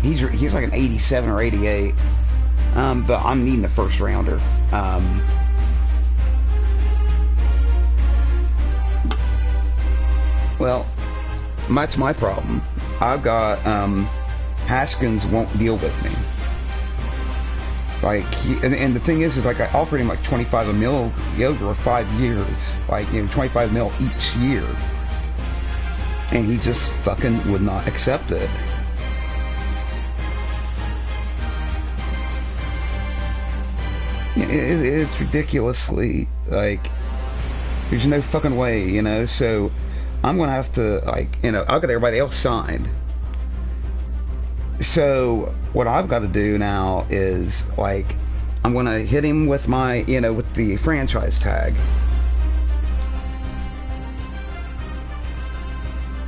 He's like an 87 or 88. But I'm needing a first rounder. Well, that's my problem. I've got Haskins won't deal with me. Like, and the thing is like I offered him like 25 a mil over 5 years, like 25 mil each year, and he just fucking would not accept it. It's ridiculously like there's no fucking way, so I'm gonna have to I'll get everybody else signed. So what I've got to do now is I'm gonna hit him with my with the franchise tag.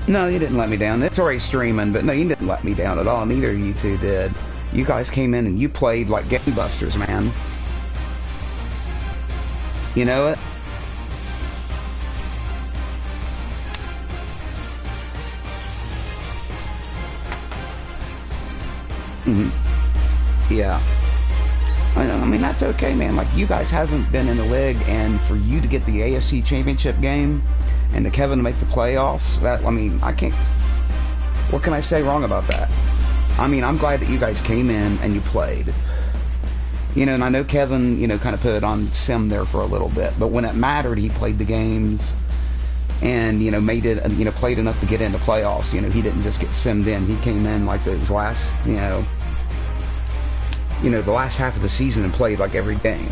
No, you didn't let me down. It's already streaming, but no, you didn't let me down at all. Neither of you two did. You guys came in and you played like gangbusters, man. You know it? Yeah. I mean, that's okay, man. Like, you guys haven't been in the league, and for you to get the AFC Championship game and to Kevin to make the playoffs, I can't... What can I say wrong about that? I mean, I'm glad that you guys came in and you played. And I know Kevin, kind of put it on Sim there for a little bit, but when it mattered, he played the games and, made it, played enough to get into playoffs. He didn't just get simmed in. He came in like those last, the last half of the season and played like every game.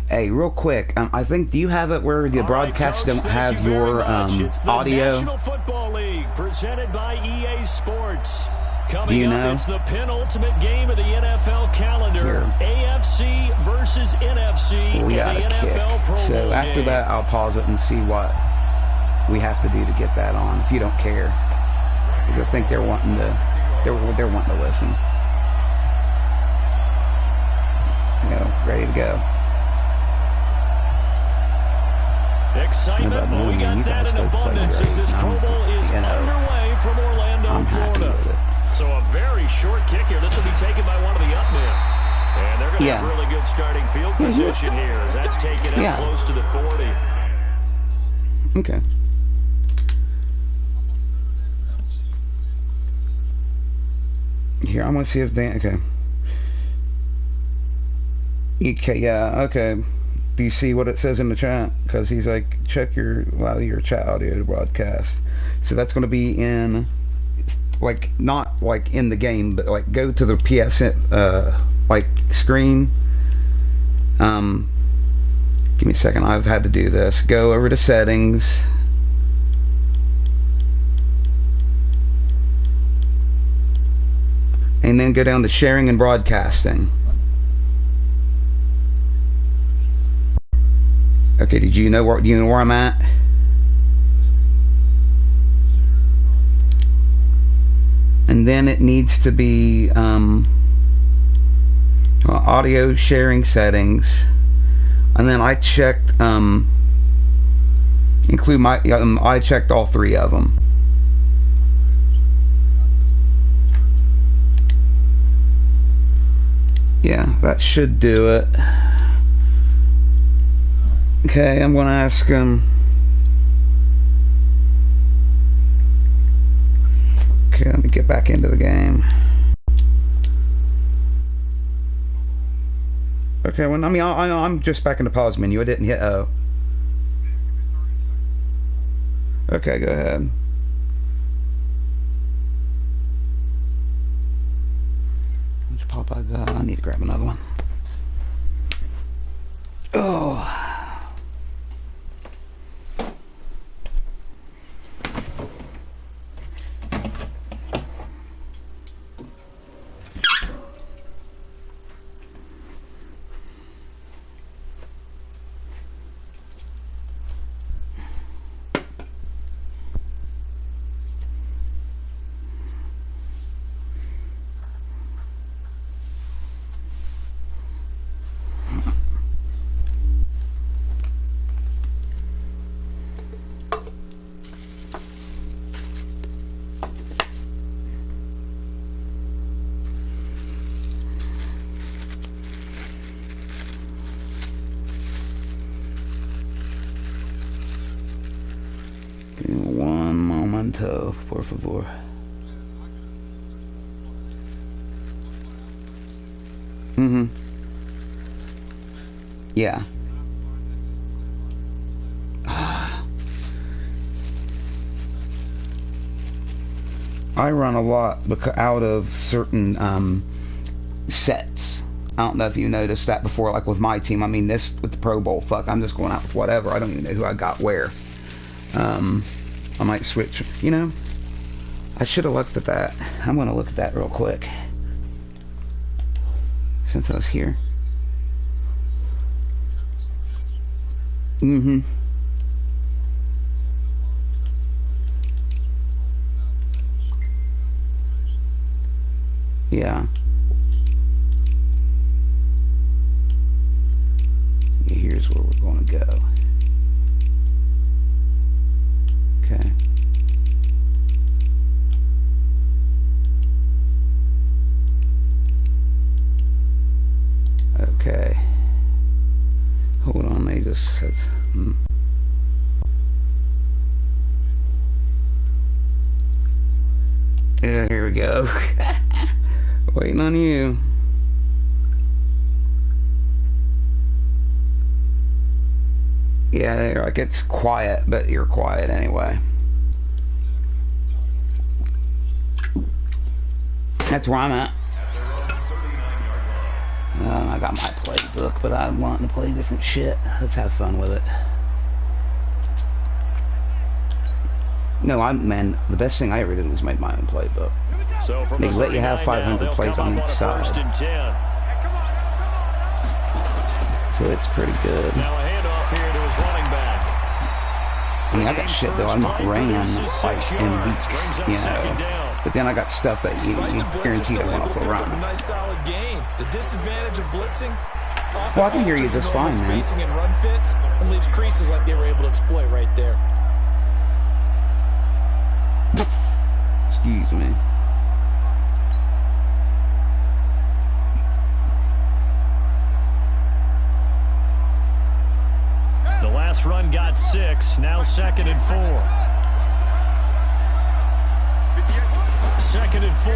Hey, real quick, I think, do you have it where the broadcasts don't have your audio? National Football League, presented by EA Sports. Do you Coming up, it's the penultimate game of the NFL calendar. Here. AFC versus NFC We in got the a NFL kick. Pro Bowl So after game. that, I'll pause it and see what we have to do to get that on. If you don't care, because I think they're wanting to, they're wanting to listen. Ready to go. Excitement, we got that in abundance as this Pro Bowl is underway from Orlando, Florida. So a very short kick here. This will be taken by one of the up men. And they're going to have really good starting field position here as that's taken up close to the 40. Okay. Here, I'm going to see if Dan... Okay. Yeah, okay. Do you see what it says in the chat? Because he's like, check allow your chat audio to broadcast. So that's going to be in, not in the game, but go to the PSN, screen. Give me a second. I've had to do this. Go over to settings. And then go down to sharing and broadcasting. Okay, do you know where I'm at? And then it needs to be audio sharing settings, and then I checked include my I checked all three of them. Yeah, that should do it. Okay, I'm gonna ask him. Okay, let me get back into the game. Okay, well, I'm just back in the pause menu. I didn't hit O. Okay, go ahead. Which pop I got? I need to grab another one. Oh. One momento, por favor. Yeah. I run a lot out of certain sets. I don't know if you noticed that before, like with my team. I mean, this with the Pro Bowl, fuck, I'm just going out with whatever. I don't even know who I got where. I might switch, you know. I should have looked at that. I'm going to look at that real quick. Since I was here. Yeah. Here's where we're going to go. Okay. Okay. Hold on, they just said. Yeah, here we go. Waiting on you. Yeah, they're like, it's quiet, but you're quiet anyway. That's where I'm at. I got my playbook, but I'm wanting to play different shit. Let's have fun with it. No, man, the best thing I ever did was make my own playbook. So they let you have 500 plays on each side. So it's pretty good. Now a handoff here to his running back. I mean, I got shit though. I'm not ran like in weeks, you know. But then I got stuff that you guaranteed I want to run. Nice solid game. The disadvantage of blitzing. Well, I can hear you just fine, man. Spacing and run fits and leaves creases like they were able to exploit right there. Excuse me. The last run got 6, now 2nd and 4. 2nd and 4.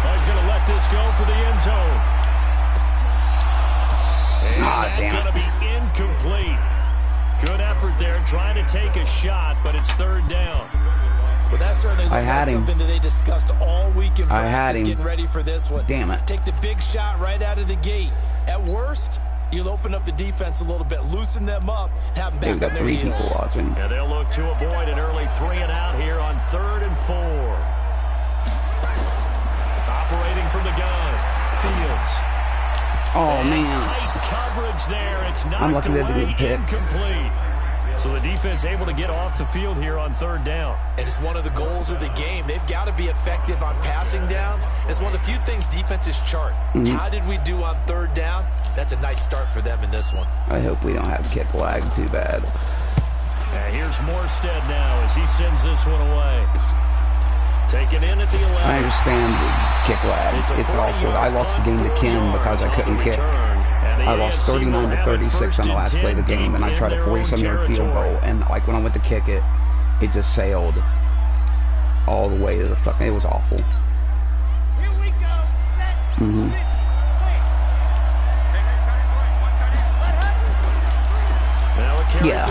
Oh, he's going to let this go for the end zone. And that's going to be incomplete. Good effort there, trying to take a shot, but it's 3rd down. Well, that certainly looked like something that they discussed all week in practice, getting ready for this one. Damn it. Take the big shot right out of the gate. At worst, you'll open up the defense a little bit, loosen them up, have them back on their heels. People watching. And they'll look to avoid an early 3 and out here on 3rd and 4. Operating from the gun, Fields. Oh, man. Tight coverage there. It's knocked I'm lucky away, that they didn't pick. Incomplete. So the defense able to get off the field here on 3rd down. And it's one of the goals of the game. They've got to be effective on passing downs. It's one of the few things defenses chart. How did we do on 3rd down? That's a nice start for them in this one. I hope we don't have kick lag too bad. And here's Morstead now as he sends this one away. Taken in at the 11. I understand the kick lag. It's awful. I lost the game to Ken because I couldn't kick. I lost 39 to 36 on the last play of the game, and I tried a 40-some-yard field goal, and like when I went to kick it, it just sailed all the way to the fucking. It was awful. Here we go. Set. Yeah.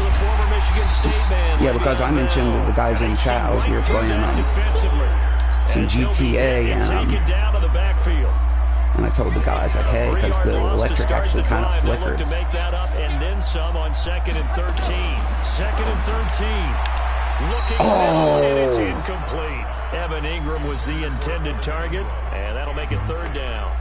Yeah, because I mentioned that the guys in chat out here playing some GTA, and I told the guys, like, hey, because the electric actually kind of flickered. To make that up and then some on 2nd and 13. 2nd and 13. Looking down, and it's incomplete. Evan Ingram was the intended target, and that'll make it 3rd down.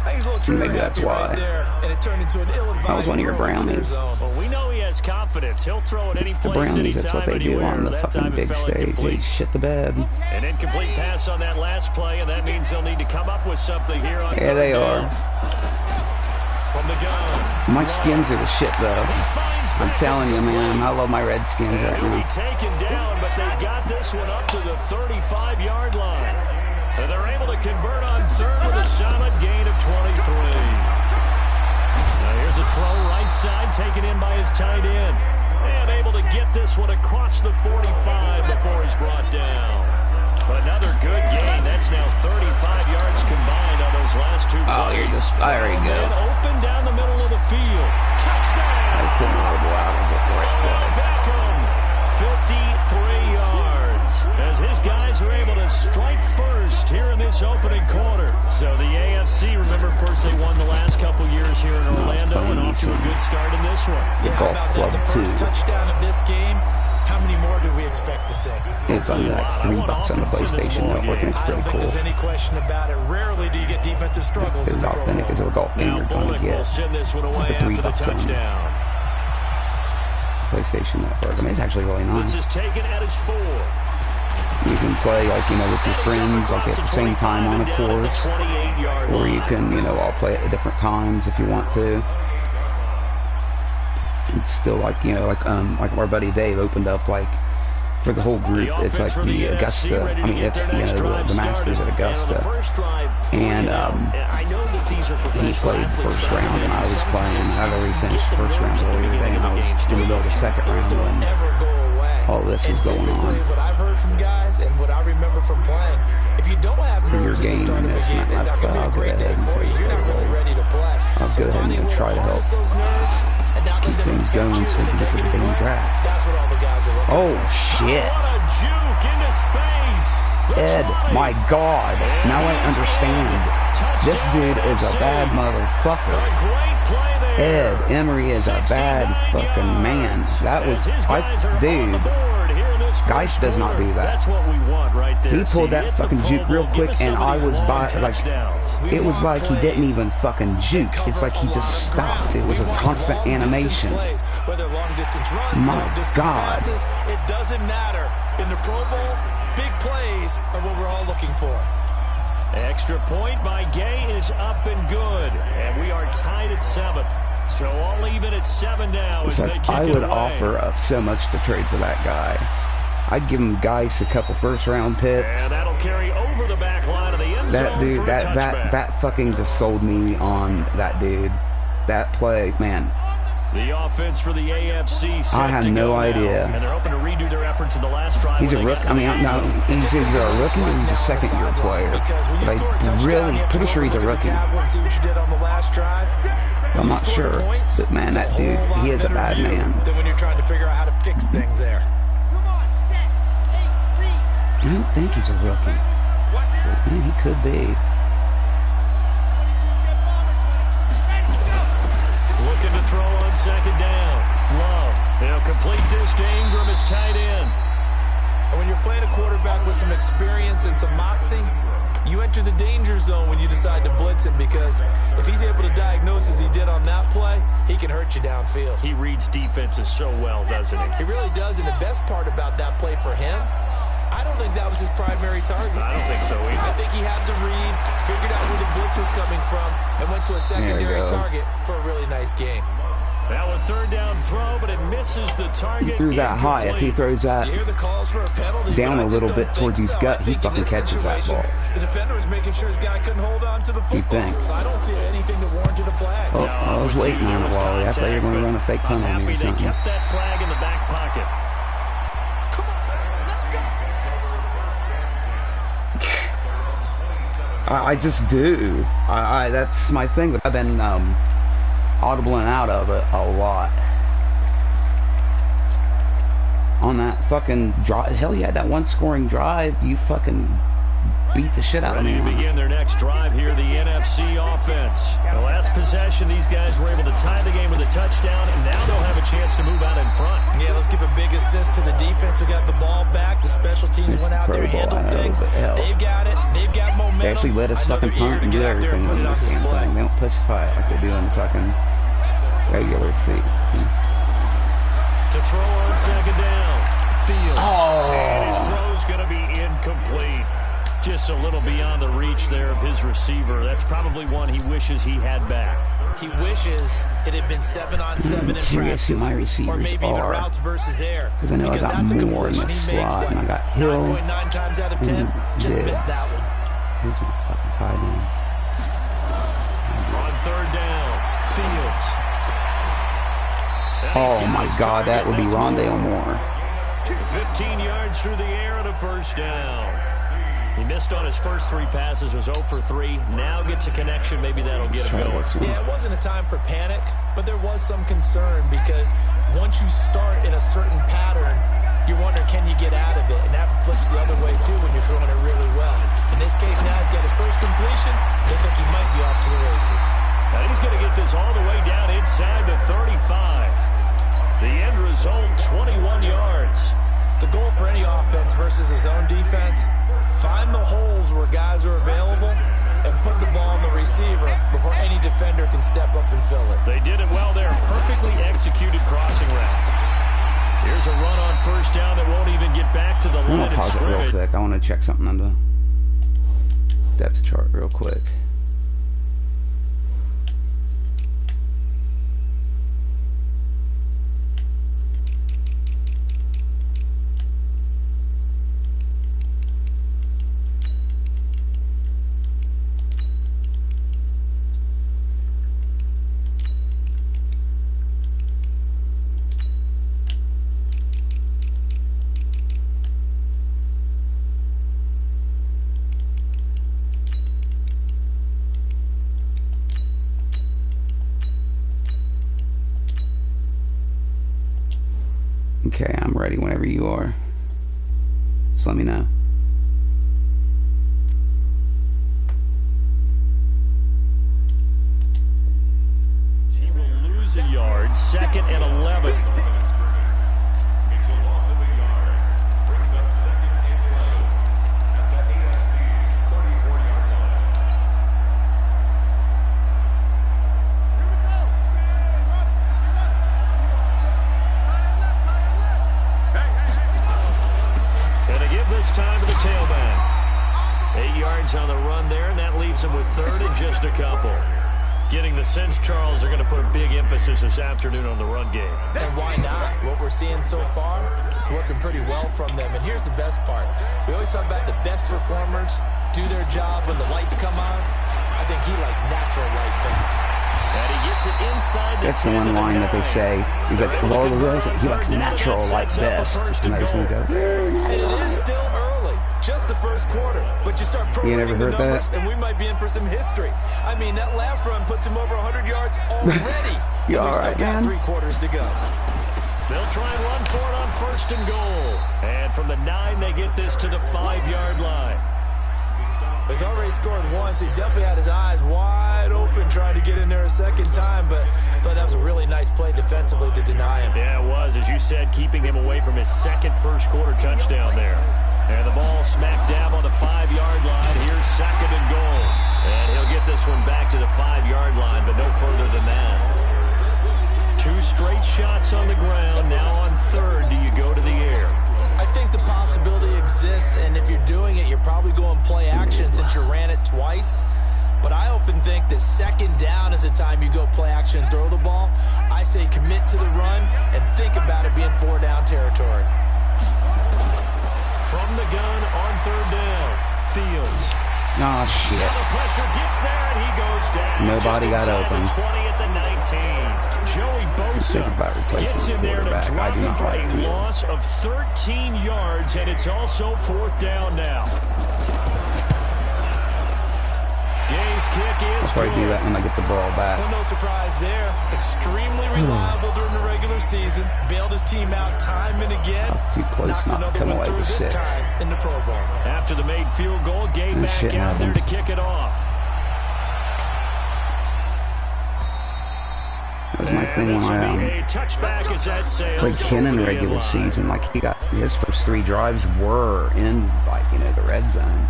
Maybe that's why. Right there, and it turned into an ill-advised that was one of your brownies. Well, we know he has confidence. He'll throw it any place, anytime, that's what they do on the fucking big stage. They shit the bed. An incomplete pass on that last play, and that means they'll need to come up with something here on 3rd down. Yeah, they are. From the gun. My skins are the shit, though. I'm telling you, man. I love my Redskins right now. He'll be taken down, but they've got this one up to the 35-yard line. And they're able to convert on 3rd with a solid gain of 23. Now here's a throw right side, taken in by his tight end. And able to get this one across the 45 before he's brought down. Another good gain. That's now 35 yards combined on those last two plays. Oh, you're just, there you go. Open down the middle of the field. Touchdown. I was putting a little out of it right Beckham, 53 yards. As his guys are able to strike first here in this opening quarter. So the AFC, remember, of course, they won the last couple years here in Orlando and off to a good start in this one. Yeah, how about the first touchdown of this game? How many more do we expect to see? It's only like $3 on the PlayStation Network, and it's I pretty don't think cool. there's any question about it. Rarely do you get defensive struggles in the Pro Bowl. As authentic as a golf game you're going to get. Will send this one away For after the $3 touchdown. PlayStation Network. I mean, it's actually really nice. This is taken at its 4. You can play, like, you know, with your friends, like, at the same time on a course. Or you can, you know, all play at different times if you want to. It's still, like, you know, like our buddy Dave opened up, like, for the whole group. It's like the Augusta, I mean, it's, you know, the Masters at Augusta. And he played the first round, and I was playing. I'd already finished the first round earlier today, and I was in the middle of the second round when all this was going on. What I've heard from guys and what I remember from playing, if you don't have nerves at the start of a game, it's not going to be a great day for you. You're not really ready to play. I'll go ahead and try to help keep things going so we can get to the game draft. That's what all the guys are looking Oh, shit. What a juke into space. Ed, my God. Now I understand. This dude is a bad motherfucker. Ed Emery is a bad fucking man. That was, dude. Geist does not do that. That's what we want right there. He pulled that fucking juke real quick, and I was by, like, it was like he didn't even fucking juke. It's like he just stopped. It was a constant animation. My God. It doesn't matter. In the Pro Bowl, big plays are what we're all looking for. Extra point by Gay is up and good. And we are tied at 7. So all even at 7 now as they kick it away. I would offer up so much to trade for that guy. I'd give him Geist a couple first-round picks. And that'll carry over the back line of the end zone. That dude, for a touchback. that fucking just sold me on that dude. That play, man. The offense for the AFC. I had no idea. And they're hoping to redo their efforts in the last drive. He's a rookie. I mean, no, he's either a rookie or he's a second-year player. But I'm really pretty sure he's a rookie. I'm not sure, but man, that dude, he is a bad man. Then when you're trying to figure out how to fix things there. I don't think he's a rookie. But, man, he could be. Looking to throw on second down. Love. They'll complete this to Ingram as tight end. And when you're playing a quarterback with some experience and some moxie, you enter the danger zone when you decide to blitz him, because if he's able to diagnose as he did on that play, he can hurt you downfield. He reads defenses so well, doesn't he? He really does, and the best part about that play for him, I don't think that was his primary target. I don't think so either. I think he had to read, figured out where the blitz was coming from, and went to a secondary target for a really nice game. Now a third down throw, but it misses the target. He threw that high. If he throws that down a little bit towards his gut, he fucking catches that ball. The defender was making sure his guy couldn't hold on to the football. So I don't see anything that warranted a flag. Oh, I was waiting on it, Wally. I thought you were going to run a fake punt on me or something. They kept that flag in the back pocket. I just do. That's my thing. But I've been audibling out of it a lot. On that fucking drive. Hell yeah, that one scoring drive, you fucking beat the shit out of me. Ready to begin their next drive here, the NFC offense. The last possession, these guys were able to tie the game with a touchdown, and now they'll have a chance to move out in front. Yeah, let's give a big assist to the defense who got the ball back. The special teams went out there, handled things. They've got it. They've got momentum. They actually let us fucking punt and do everything in this damn thing. They don't pussyfy it like they do in the fucking regular season. To throw on second down, Fields. And his throw's going to be incomplete. Just a little beyond the reach there of his receiver. That's probably one he wishes he had back. He wishes it had been 7-on-7 in practice, who my receivers or maybe even routes versus air. Because I know I got more in the slot, and I got Hill. 9.9 times out of 10, just missed that one. Who's my fucking tight end? On third down, Fields. Oh my God, that would be Rondale Moore. 15 yards through the air and a first down. He missed on his first 3 passes, was 0 for 3. Now gets a connection. Maybe that'll get him going. Yeah, it wasn't a time for panic, but there was some concern because once you start in a certain pattern, you're wondering, can you get out of it? And that flips the other way, too, when you're throwing it really well. In this case, now he's got his first completion. They think he might be off to the races. Now he's going to get this all the way down inside the 35. The end result, 21 yards. The goal for any offense versus his own defense, find the holes where guys are available and put the ball on the receiver before any defender can step up and fill it. They did it well there. Perfectly executed crossing route. Here's a run on first down that won't even get back to the line of scrimmage. I'm going to pause it real quick. I want to check something on the depth chart real quick. Okay, I'm ready whenever you are. Just let me know. He will lose a yard, 2nd and 11. Time to the tailback. 8 yards on the run there, and that leaves him with 3rd and just a couple. Getting the sense, Charles, they're going to put a big emphasis this afternoon on the run game. And why not? What we're seeing so far, it's working pretty well from them. And here's the best part. We always talk about the best performers do their job when the lights come on. I think he likes natural light best. And he gets it inside the That's the one line that they say. He's like, of all the rules, he likes natural light best. And I just want to go, and it is still early. Just the first quarter. But you start programming the numbers, and we might be in for some history. I mean, that last run puts him over 100 yards already. You all right, right, man? 3 quarters to go. They'll try and run for it on 1st and goal. And from the 9, they get this to the 5-yard line. He's already scored once. He definitely had his eyes wide open trying to get in there a second time, but I thought that was a really nice play defensively to deny him. Yeah, it was, as you said, keeping him away from his 2nd first-quarter touchdown there. And the ball smack dab on the 5-yard line. Here's 2nd and goal. And he'll get this one back to the 5-yard line, but no further than that. 2 straight shots on the ground. Now on 3rd, do you go to the air? I think the possibility exists, and if you're doing it, you're probably going play action since you ran it twice. But I often think that 2nd down is the time you go play action and throw the ball. I say commit to the run and think about it being 4-down territory. From the gun on 3rd down, Fields. Oh, shit. Now the pressure gets there, and he goes down. Nobody got open. The 20 at the 19. Joey Bosa gets in there to drop him for a loss of 13 yards, and it's also 4th down now. Gay's kick is I'll probably do that when I get the ball back. Well, no surprise there. Extremely reliable during the regular season. Bailed his team out time and again. Too close Knocks not to another come one away through with this 6. time in the Pro Bowl. After the made field goal, Gay back out there to kick it off. That was my thing when I played Ken in regular season. Like, he got his first 3 drives were in, like, you know, the red zone.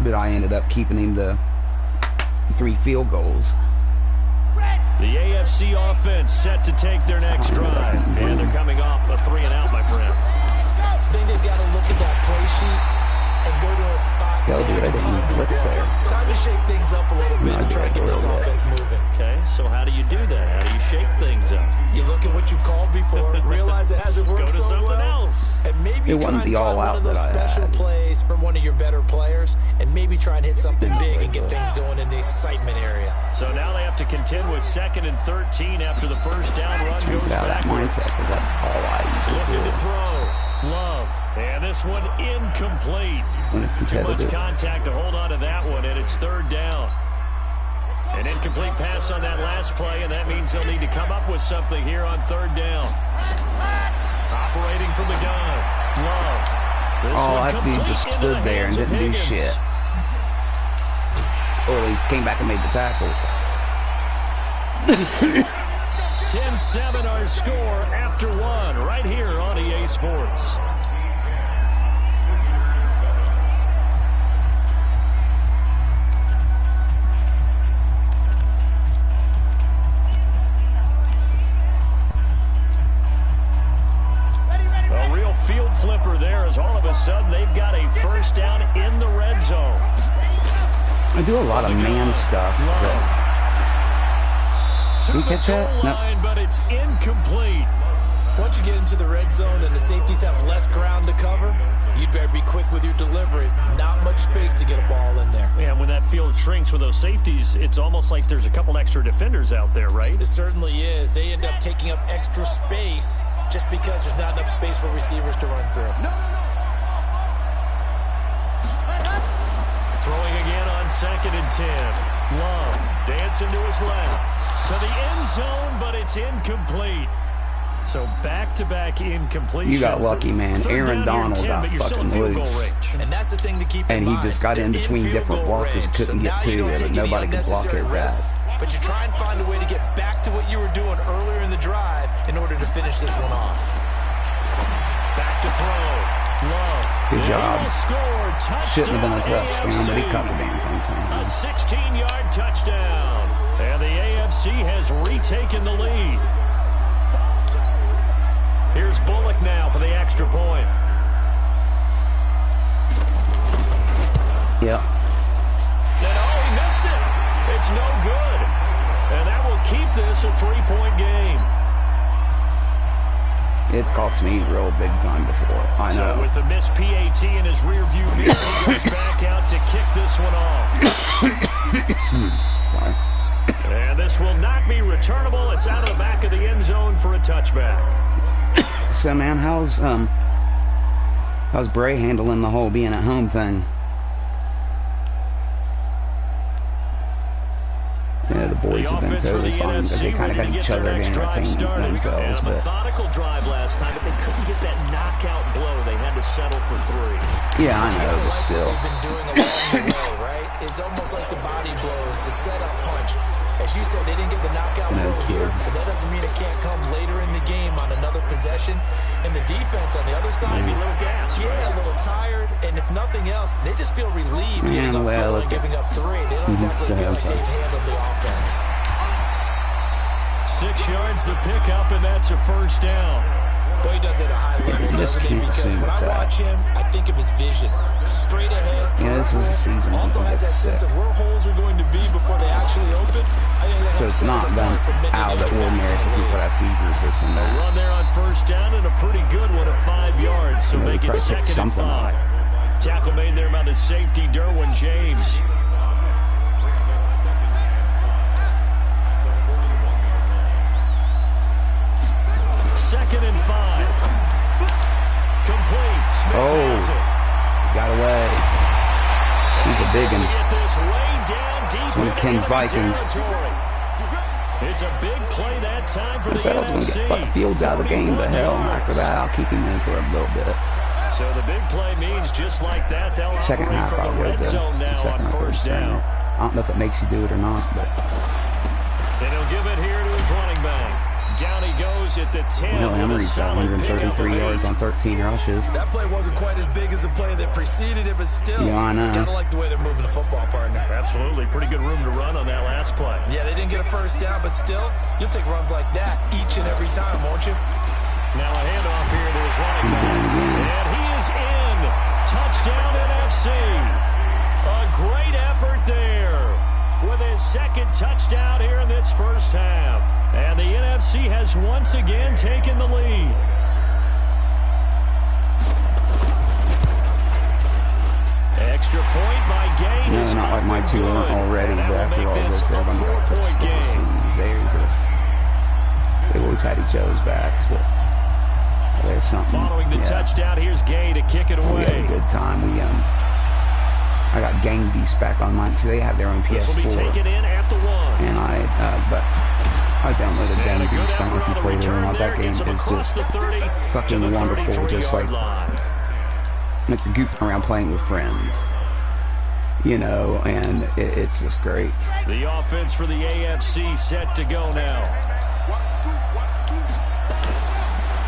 But I ended up keeping him to 3 field goals. The AFC offense set to take their next drive. And they're coming off a 3-and-out, my friend. I think they've got to look at that play sheet and go to a spot. Yo, dude, I didn't blitz there. Time to shake things up a little bit and try and get this offense moving. Okay, so how do you do that? How do you shake things up? You look at what you called before, realize it hasn't worked so well, else. and maybe Maybe it wasn't the all out one of those special plays from one of your better players, and maybe try and hit something big and get things going in the excitement area. So now they have to contend with 2nd and 13 after the first down run goes backwards. Looking to throw. Love. And this one incomplete. Too much contact to hold on to that one, and it's 3rd down. An incomplete pass on that last play, and that means they'll need to come up with something here on 3rd down. Operating from the gun. Love. That dude just stood there and didn't do shit. He came back and made the tackle. 10-7 our score after 1 right here on EA Sports. A real field flipper there as all of a sudden they've got a first down in the red zone. I do a lot of man stuff. To the goal line, but it's incomplete. Once you get into the red zone and the safeties have less ground to cover, you'd better be quick with your delivery. Not much space to get a ball in there. Yeah, when that field shrinks with those safeties, it's almost like there's a couple extra defenders out there, right? It certainly is. They end up taking up extra space just because there's not enough space for receivers to run through. Throwing again on 2nd and 10. Love dancing to his left. To the end zone, but it's incomplete. So back-to-back incompletions. You got lucky, man. Aaron Donald got fucking loose. And that's the thing to keep in mind. And he just got in between different blockers, couldn't get to it, and nobody could block his ass. But you try and find a way to get back to what you were doing earlier in the drive in order to finish this one off. Back to throw. Love. Good job. Shouldn't have been a touchdown, but he caught the damn thing. A 16-yard touchdown. And the AFC has retaken the lead. Here's Bullock now for the extra point. Yep. And he missed it. It's no good. And that will keep this a 3-point game. It's cost me real big time before. I know. So with the missed PAT in his rearview mirror, he goes back out to kick this one off. Sorry. And this will not be returnable. It's out of the back of the end zone for a touchback. So, man, how's Bray handling the whole being at home thing? Yeah, the boys have been totally fine because they kind of got each other entertaining themselves. A methodical drive last time, but they couldn't get that knockout blow. They had to settle for 3. Yeah, I know, but still. What they've been doing along the way, right? It's almost like the body blows, the setup punch. As you said, they didn't get the knockout blow here, but that doesn't mean it can't come later in the game on another possession. And the defense on the other side, maybe a little gas, a little tired, and if nothing else, they just feel relieved getting up 4 and giving up 3. They don't exactly feel like they've handled the offense. 6 yards the pickup, and that's a first down. Boy, he does it at a high level, doesn't he? Because when I watch him, I think of his vision. Straight ahead. Yeah, this is a season. Also has that sense of where holes are going to be before they actually open. I think so it's not done out of the ordinary for people that have fevers, this and that. A run there on first down and a pretty good one at 5 yards, so make it 2nd and 5. Tackle made there by the safety, Derwin James. Second and 5. Complete. Smith got away. He's a big one. One of Ken's Vikings. It's a big play that time for I said I was going to get Fields out of the game, but hell, after that, I'll keep him in for a little bit. So the big play means just like that, they'll second half from the red zone now on first down. I don't know if it makes you do it or not, but. And he'll give it here to his running back. Down he goes at the 10. Emery's got 133 yards on 13 rushes. That play wasn't quite as big as the play that preceded it, but still, yeah, I know. Gotta like the way they're moving the football, partner. Absolutely. Pretty good room to run on that last play. Yeah, they didn't get a first down, but still, you'll take runs like that each and every time, won't you? Now a handoff here to his running back. And he is in. Touchdown NFC. A great effort there with his second touchdown here in this first half. And the NFC has once again taken the lead. extra point by Gay. No, not like my two aren't already, but after all this, everyone's got they've always had each other's backs, but there's something. Following the touchdown, here's Gay to kick it away. We had a good time. I got Gang Beast back on mine, so they have their own PS4. This will be taken in at the 1. And I downloaded Gang Beast. I don't know if you played it or not. That game is just fucking wonderful. Just like you're goofing around playing with friends, you know, and it's just great. The offense for the AFC set to go now.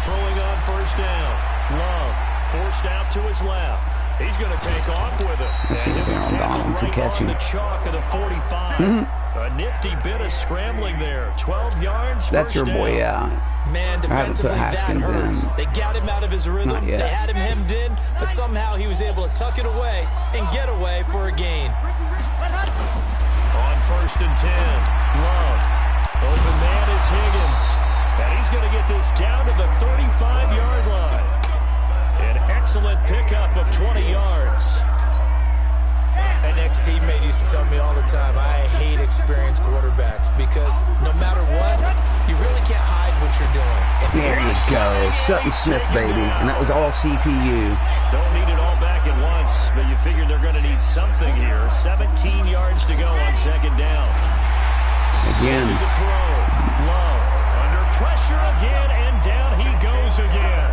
Throwing on first down. Love forced out to his left. He's going to take off with it. Let's see if they're on catching the chalk of the 45. A nifty bit of scrambling there. 12 yards. That's your boy, yeah. Man, defensively, that hurts. They got him out of his rhythm. They had him hemmed in, but somehow he was able to tuck it away and get away for a gain. On first and 10, Love. Open man is Higgins. And he's going to get this down to the 35-yard line. An excellent pickup of 20 yards. An ex-teammate used to tell me all the time, I hate experienced quarterbacks because no matter what, you really can't hide what you're doing. There you go. Sutton Smith, baby. And that was all CPU. Don't need it all back at once, but you figure they're going to need something here. 17 yards to go on second down. Again. To throw. Love under pressure again, and down he goes again.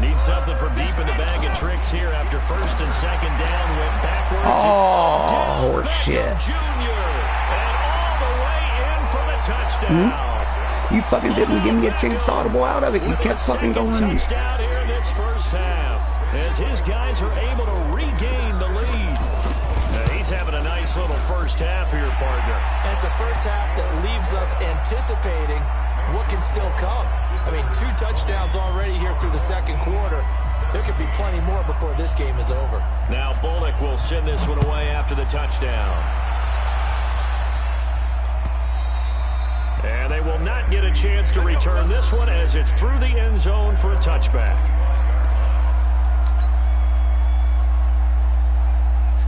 Need something from deep in the bag of tricks here after first and second down. Went backwards. Oh, shit. Junior, and all the way in for the touchdown. You fucking didn't give me a chance to audible out of it. You kept fucking going. Touchdown here in this first half as his guys are able to regain the lead. He's having a nice little first half here, partner. And it's a first half that leaves us anticipating what can still come. I mean, 2 touchdowns already here through the second quarter. There could be plenty more before this game is over. Now Bullock will send this one away after the touchdown. And they will not get a chance to return this one as it's through the end zone for a touchback.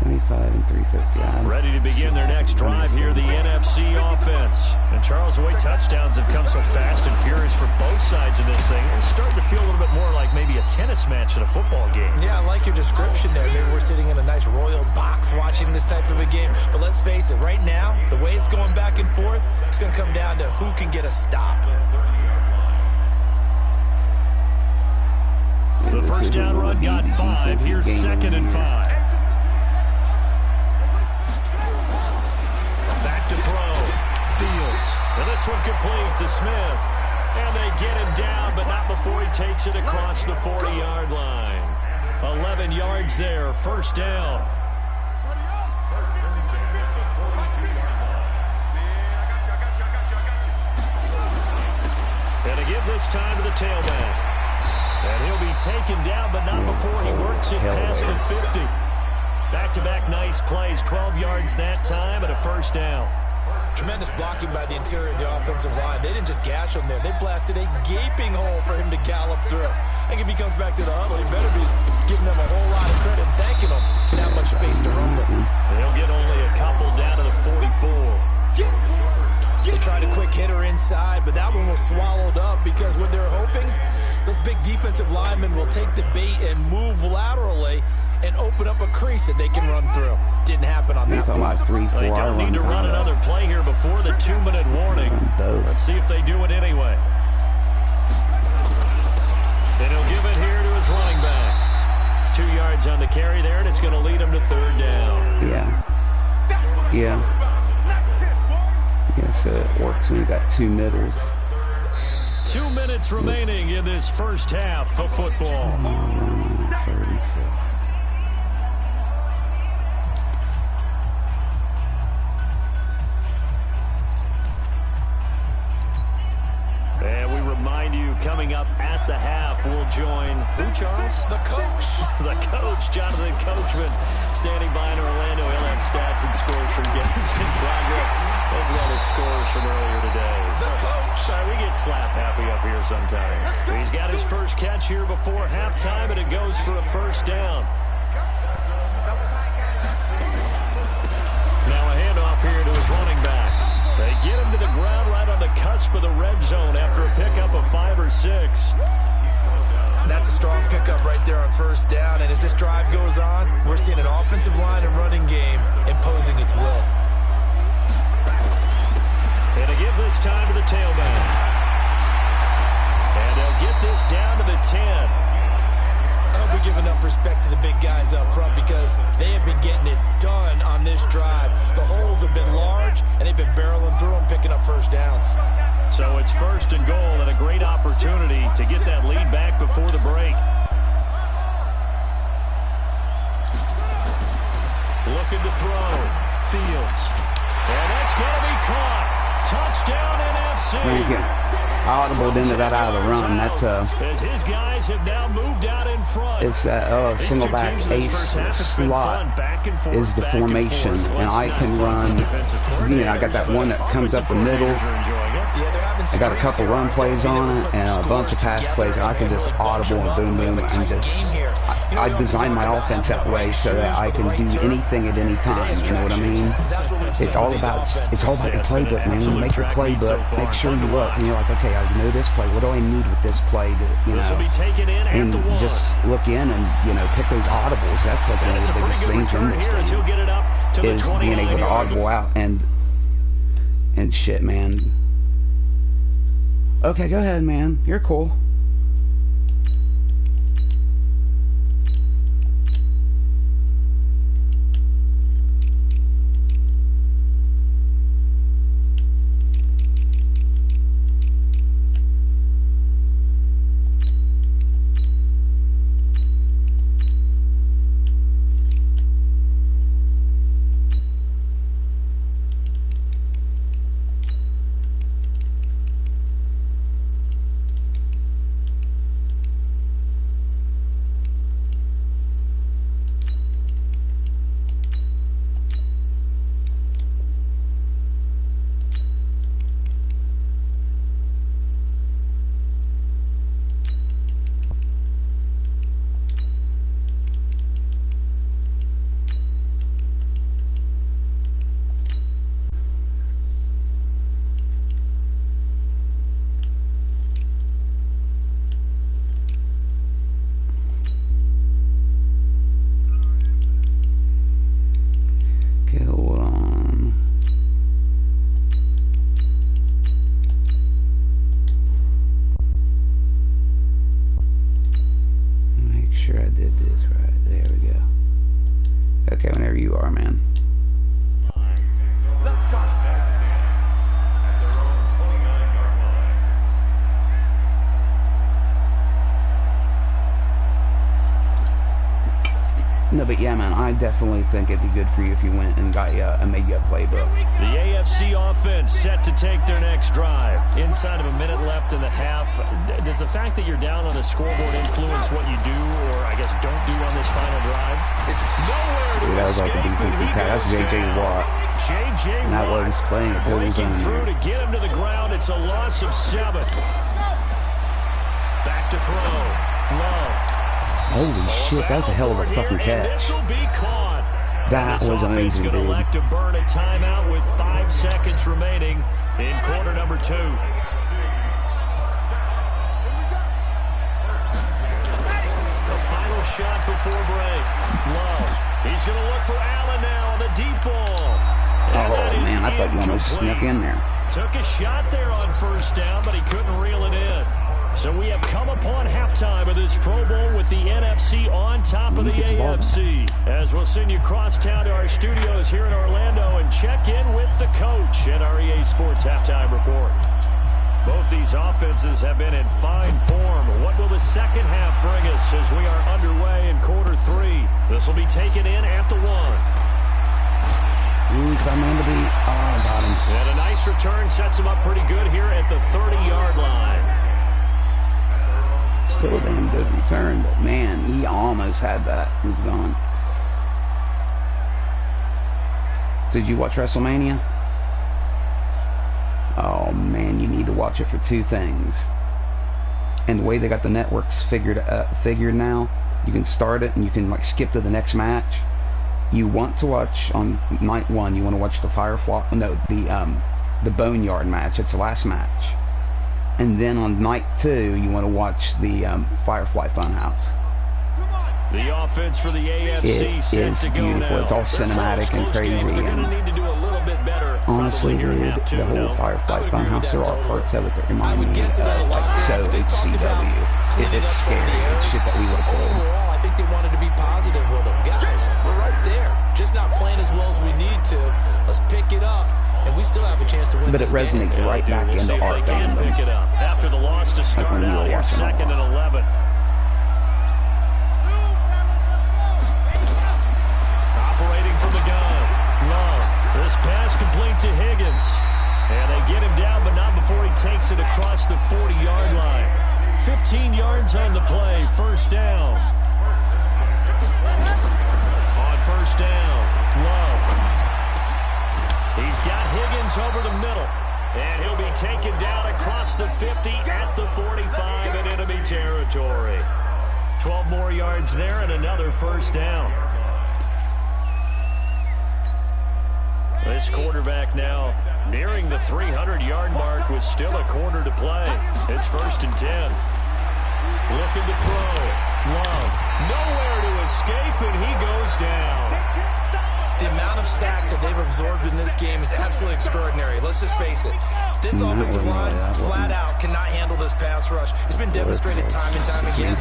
75 and 350. Ready to begin their next drive here, the NFC offense. And Charles, the way touchdowns have come so fast and furious for both sides of this thing, it's starting to feel a little bit more like maybe a tennis match in a football game. Yeah, I like your description there. Maybe we're sitting in a nice royal box watching this type of a game. But let's face it, right now, the way it's going back and forth, it's going to come down to who can get a stop. The first down run got 5. Here's second and 5. Back to throw. Fields. And this one complete to Smith. And they get him down, but not before he takes it across the 40-yard line. 11 yards there. First down. And to give this time to the tailback. And he'll be taken down, but not before he works it past the 50. Back-to-back nice plays, 12 yards that time, and a first down. Tremendous blocking by the interior of the offensive line. They didn't just gash him there. They blasted a gaping hole for him to gallop through. I think if he comes back to the huddle, he better be giving them a whole lot of credit and thanking them for that much space to rumble. They'll get only a couple down to the 44. They tried a quick hitter inside, but that one was swallowed up because what they're hoping, those big defensive linemen will take the bait and move laterally and open up a crease that they can run through. Didn't happen on that play. They don't need to run another play here before the 2-minute warning. Let's see if they do it anyway. Then he'll give it here to his running back. 2 yards on the carry there, and it's going to lead him to third down. Yeah, so it works when you got 2 middles. 2 minutes remaining in this first half of football. 36. And we remind you, coming up at the half, we'll join who, Charles? The coach. The coach, Jonathan Coachman, standing by in Orlando. He'll have stats and scores from games in progress, as well as scores from earlier today. The coach. Sorry, we get slap happy up here sometimes. He's got his first catch here before halftime, and it goes for a first down. here to his running back. They get him to the ground right on the cusp of the red zone after a pickup of 5 or 6. That's a strong pickup right there on first down. And as this drive goes on, we're seeing an offensive line and running game imposing its will. And to give this time to the tailback. And they'll get this down to the 10. I hope we give enough respect to the big guys up front because they have been getting it done on this drive. The holes have been large, and they've been barreling through them, picking up first downs. So it's 1st and goal and a great opportunity to get that lead back before the break. Looking to throw. Fields. And that's going to be caught. Touchdown NFC. Audible into that out of the run. That's as his guys have now moved out in front. It's that single back ace slot is the formation, and I can run. You know, I got that one that comes up the middle. I got a couple run plays on it and a bunch of pass plays, and I can just audible and boom boom and just. I design my offense that way so that I can do anything at any time. You know what I mean? It's all about your playbook, man. You make your playbook, make sure you look, and you're like, okay, I know this play. What do I need with this play to, you know? And just look in and, you know, pick those audibles. That's like one of the biggest things in this game is being able to audible out and shit, man. Okay, go ahead, man. You're cool. Whenever you are, man. No, but yeah, man, I definitely think it'd be good for you if you went and got and made you a playbook. The AFC offense set to take their next drive. Inside of a minute left in the half. Does the fact that you're down on the scoreboard influence what you do, or I guess don't do on this final drive? It's nowhere to that was like a defensive tag. That's J.J. Watt. J.J. And that was playing it breaking through to get him to the ground. It's a loss of 7. Back to throw. Love. Holy shit, that was a hell of a fucking catch. That was amazing, dude. Elect to burn a timeout with 5 seconds remaining in quarter number 2. The final shot before break. Love. He's going to look for Allen now on the deep ball. Oh, man, I thought you almost snuck in there. Took a shot there on first down, but he couldn't reel it in. So we have come upon halftime of this Pro Bowl with the NFC on top of the AFC. As we'll send you cross town to our studios here in Orlando and check in with the coach at our EA Sports Halftime Report. Both these offenses have been in fine form. What will the second half bring us as we are underway in quarter 3? This will be taken in at the 1. Ooh, he's got man to beat. Oh, got him. And a nice return sets him up pretty good here at the 30-yard line. Still a damn good return, but man, he almost had that. He's gone. Did you watch WrestleMania? Oh man, you need to watch it for 2 things. And the way they got the networks figured now, you can start it and you can like skip to the next match. you want to watch on night 1. You want to watch the Firefly. No, the Boneyard match. It's the last match. And then on night 2, you want to watch the Firefly Funhouse. The offense for the AFC it set is to go beautiful. now. It's all cinematic and crazy. Honestly, dude, the whole Firefly Funhouse, there are parts of it that remind me of so HCW. It's scary. It's shit that we would have pulled. Overall, I think they wanted to be positive with them. Guys, we're right there. Just not playing as well as we need to. Let's pick it up, and we still have a chance to win. But it resonates right back into our fandom. Pick it up after the loss to start out here, 2nd and 11. Operating from the gun. Love. This pass complete to Higgins. And they get him down, but not before he takes it across the 40-yard line. 15 yards on the play. First down. On first down, Love. He's got Higgins over the middle. And he'll be taken down across the 50 at the 45 in enemy territory. 12 more yards there and another first down. This quarterback now nearing the 300-yard mark with still a quarter to play. It's 1st and 10. Looking to throw. Love. Nowhere to escape, and he goes down. The amount of sacks that they've absorbed in this game is absolutely extraordinary. Let's just face it. This offensive line, flat out, cannot handle this pass rush. It's been demonstrated time and time again.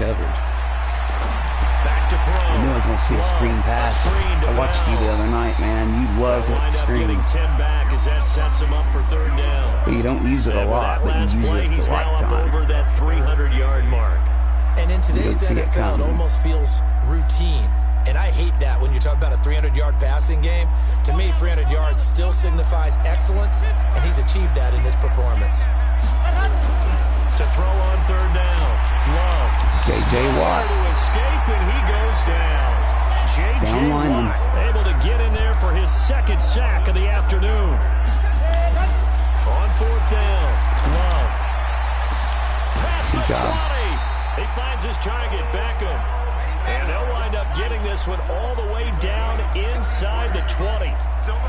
Back to throw. I knew I was going to see a screen pass. I watched you the other night, man. You love that screen. Getting 10 back as that sets him up for 3rd down. But you don't use it a lot, but you use it at the right time. Over that 300-yard mark. And in today's NFL, it almost feels routine. And I hate that when you talk about a 300-yard passing game. To me, 300 yards still signifies excellence, and he's achieved that in this performance. To throw on 3rd down. Love. J.J. Watt. To escape, and he goes down. J.J. Watt able to get in there for his 2nd sack of the afternoon. On 4th down. Love. Pass the 20. He finds his target, Beckham. And they'll wind up getting this one all the way down inside the 20.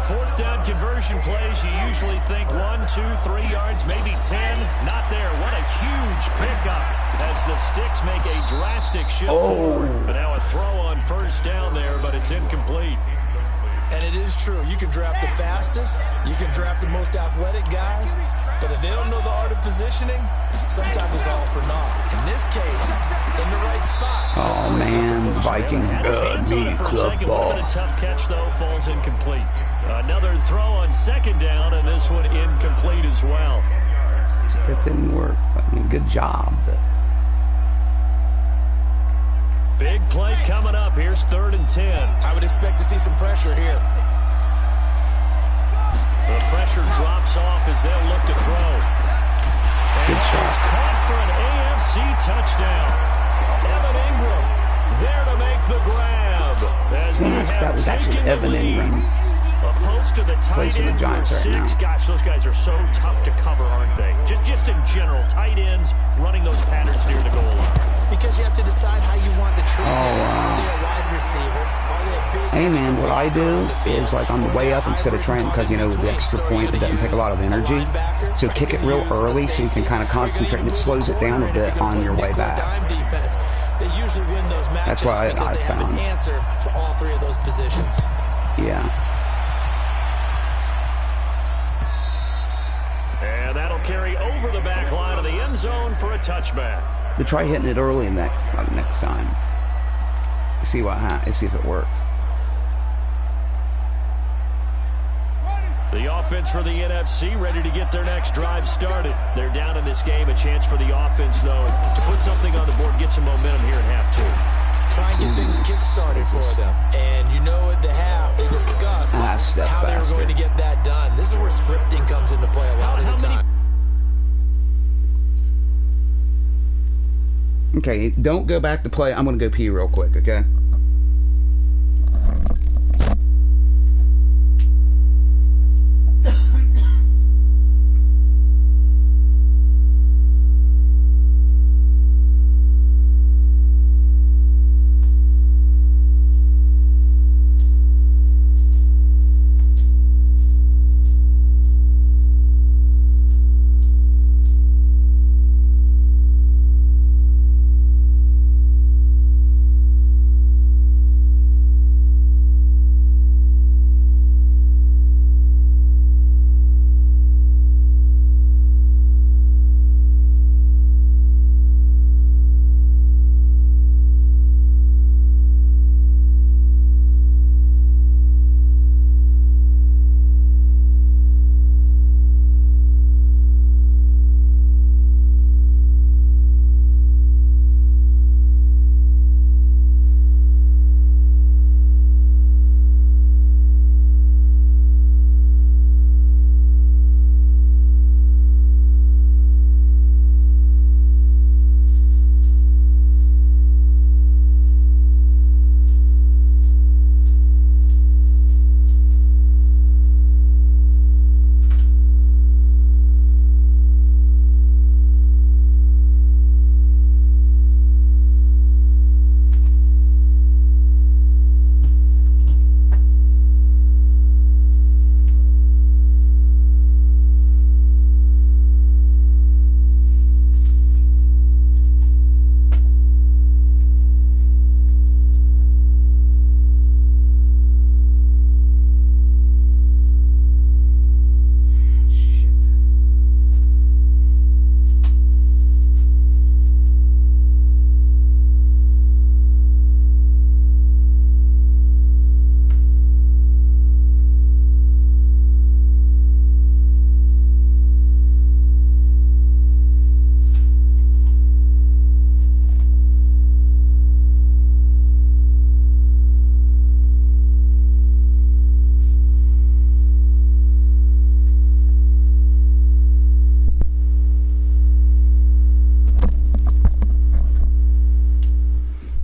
4th down conversion plays, you usually think 1, 2, 3 yards, maybe 10. Not there. What a huge pickup as the Sticks make a drastic shift forward. But now a throw on 1st down there, but it's incomplete. And it is true. You can draft the fastest. You can draft the most athletic guys. But if they don't know the art of positioning, sometimes it's all for naught. In this case, in the right spot. Oh, man. Viking. Good. Club ball. A tough catch, though, falls incomplete. Another throw on 2nd down, and this one incomplete as well. That didn't work. I mean, good job. But big play coming up. Here's 3rd and 10. I would expect to see some pressure here. The pressure drops off as they'll look to throw. Good shot. He's caught for an AFC touchdown. Evan Ingram there to make the grab. As that was actually Evan Ingram. Opposed to the tight end for 6. Gosh, those guys are so tough to cover, aren't they? Just in general, tight ends running those patterns near the goal line. Because you have to decide how you want to treat them. Are they a wide receiver? Are they a big... Hey, man, what I do is, like, on the way up, instead of trying, because, you know, with the extra point, it doesn't take a lot of energy. So kick it real early so you can kind of concentrate, and it slows it down a bit on your way back. They usually win those matches. That's why I have found. An answer for all 3 of those positions. Yeah. And that'll carry over the back line of the end zone for a touchback. To try hitting it early next time. See if it works. The offense for the NFC ready to get their next drive started. They're down in this game. A chance for the offense, though, to put something on the board, get some momentum here in half 2. Try and get things kick-started for them. And you know at the half, they discussed how they were going to get that done. This is where scripting comes into play a lot of the time. Okay, don't go back to play. I'm going to go pee real quick, okay?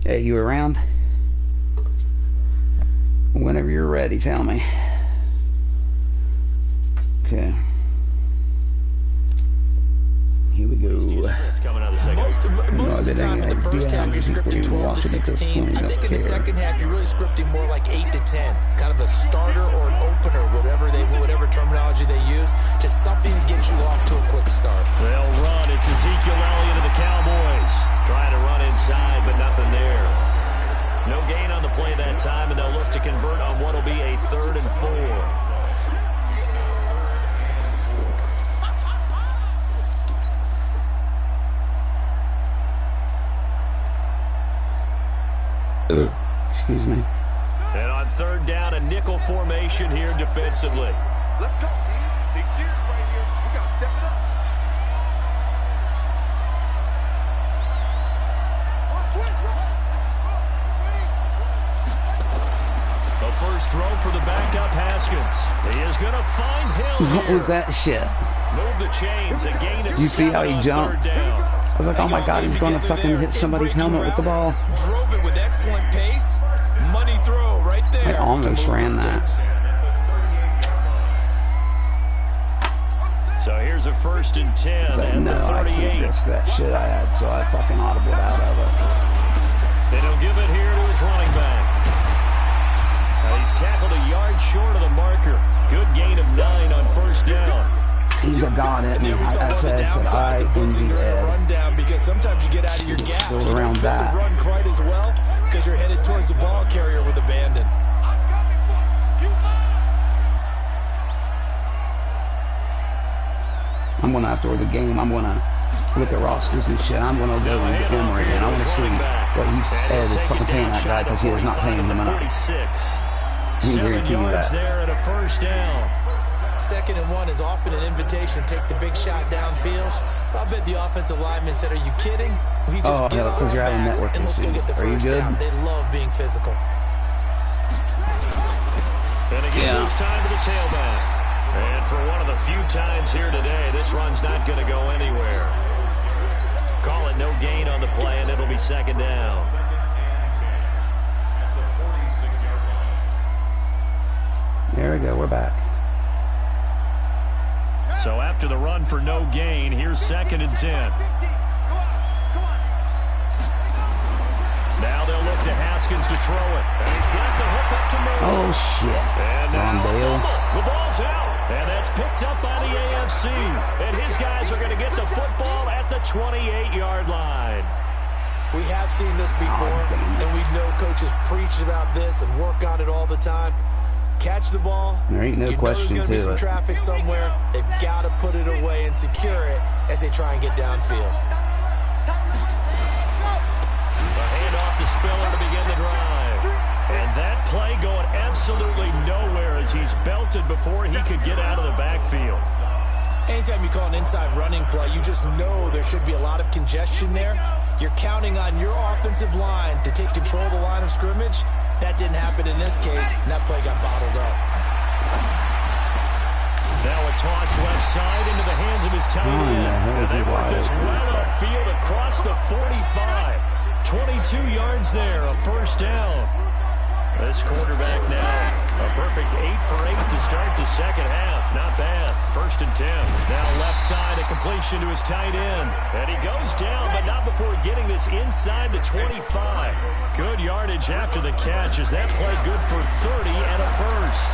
Hey, you around? Whenever you're ready, tell me. Okay. Here we go. Most of the time in the first half, you're scripting 12 to 16. I think in the second half, you're really scripting more like 8 to 10. Kind of a starter or an opener, whatever terminology they use. Just something to get you off to a quick start. They'll run. It's Ezekiel Elliott of the Cowboys. Trying to run inside, but nothing there. No gain on the play that time, and they'll look to convert on what will be a 3rd and 4. Excuse me. And on 3rd down, a nickel formation here defensively. Let's go, team. They serious right here. We got to step it up. The first throw for the backup Haskins. He is going to find Hill What here. was that shit? Move the chains. A gain of You see how 7 he on jumped? 3rd down. I was like, oh my god, he's going to fucking hit somebody's helmet with the ball. Drove it with excellent pace. Money throw right there. I almost ran that. So here's a 1st and 10 But at no, the I 38. can't risk that shit I had, so I fucking audibled out of it. And he'll give it here to his running back. He's tackled a yard short of the marker. Good gain of 9 on 1st down. He's a god at me. I said, I blitzing during a in rundown because sometimes you get out of your gap. Still You around don't feel that. the run quite as well because you're headed towards the ball carrier with abandon. I'm going to, after the game, I'm going to look at rosters and shit. I'm going to go and get Emory, and I want to see what Ed is fucking paying that guy because he is not paying him enough. 7 yards that. there and a 1st down. 2nd and 1 is often an invitation to take the big shot downfield. I bet the offensive lineman said, "Are you kidding? We just get hell, it says you're having network and let's go get the issues. Are you first good? down." They love being physical. And again, this time to the tailback. And for one of the few times here today, this run's not going to go anywhere. Call it no gain on the play, and it'll be 2nd down. There we go, we're back. So after the run for no gain, here's 2nd and 10. Now they'll look to Haskins to throw it. And he's got the hook up to move. Oh, shit. And now Dale. the ball's out. And that's picked up by the AFC. And his guys are going to get the football at the 28-yard line. We have seen this before, and we know coaches preach about this and work on it all the time. Catch the ball. There ain't no question there's going to be some to it. traffic somewhere. They've got to put it away and secure it as they try and get downfield. A handoff to Spiller to begin the drive. And that play going absolutely nowhere as he's belted before he could get out of the backfield. Anytime you call an inside running play, you just know there should be a lot of congestion there. You're counting on your offensive line to take control of the line of scrimmage. That didn't happen in this case, and that play got bottled up. Now a toss left side into the hands of his tight end. And they work this right upfield across the 45. 22 yards there, a 1st down. This quarterback now, a perfect 8 for 8 to start the 2nd half. Not bad. 1st and 10. Now left side, a completion to his tight end. And he goes down, but not before getting this inside the 25. Good yardage after the catch. Is that play good for 30 and a 1st?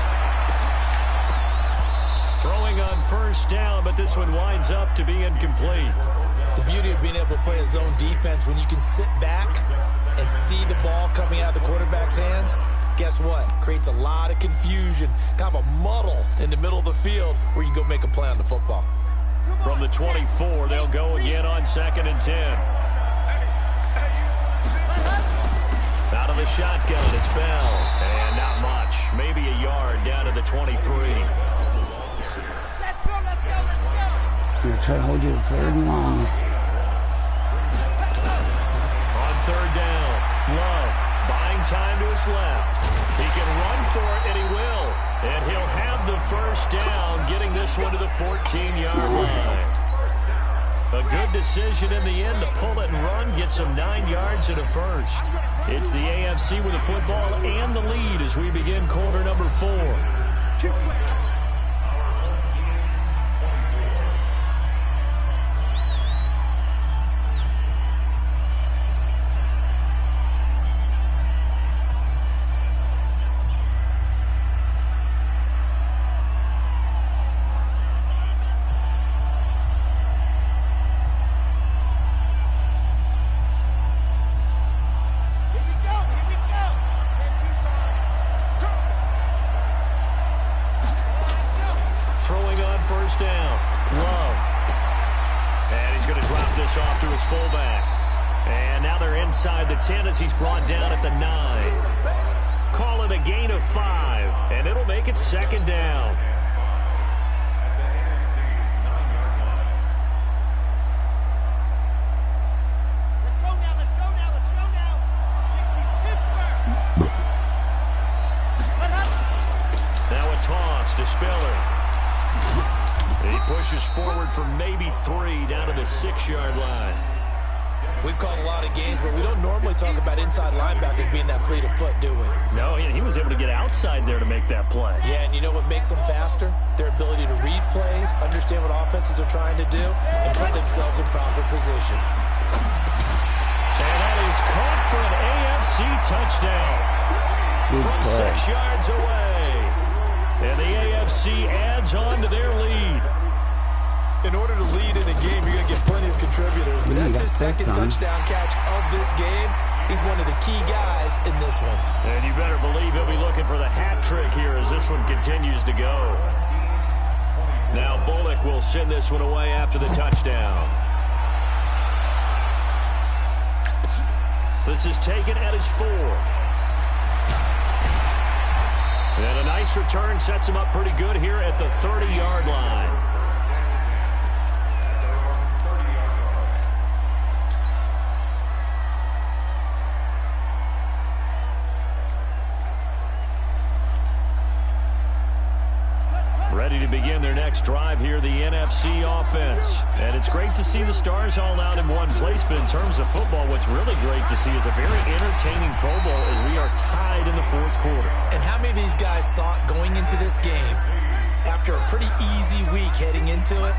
Throwing on 1st down, but this one winds up to be incomplete. The beauty of being able to play a zone defense when you can sit back and see the ball coming out of the quarterback's hands, guess what? Creates a lot of confusion, kind of a muddle in the middle of the field where you can go make a play on the football. From the 24, they'll go again on 2nd and 10. Out of the shotgun, it's Bell. And not much. Maybe a yard down to the 23. Let's go, let's go, let's go. I'm going to try to hold you to 3rd and long. On 3rd down, Love buying time to his left. He can run for it, and he will. And he'll have the 1st down, getting this one to the 14-yard line. A good decision in the end to pull it and run, get some 9 yards and a 1st. It's the AFC with the football and the lead as we begin quarter number 4. Throwing on first down. Love. And he's going to drop this off to his fullback. And now they're inside the 10 as he's brought down at the 9. Call it a gain of 5, and it'll make it second down. Let's go now, let's go now, let's go now. 60 Pittsburgh. Now a toss to Spiller. He pushes forward for maybe 3 down to the 6-yard line. We've called a lot of games, but we don't normally talk about inside linebackers being that fleet of foot, do we? No, he was able to get outside there to make that play. Yeah, and you know what makes them faster? Their ability to read plays, understand what offenses are trying to do, and put themselves in proper position. And that is caught for an AFC touchdown from 6 yards away. And the AFC adds on to their lead. In order to lead in a game, you're going to get plenty of contributors. But that's his second touchdown catch of this game. He's one of the key guys in this one. And you better believe he'll be looking for the hat trick here as this one continues to go. Now Bullock will send this one away after the touchdown. This is taken at his 4. And a nice return sets him up pretty good here at the 30-yard line. Ready to begin their next drive here, the NFC offense. And it's great to see the stars all out in one place, but in terms of football, what's really great to see is a very entertaining Pro Bowl as we are tied in the 4th quarter. And how many of these guys thought going into this game, after a pretty easy week heading into it,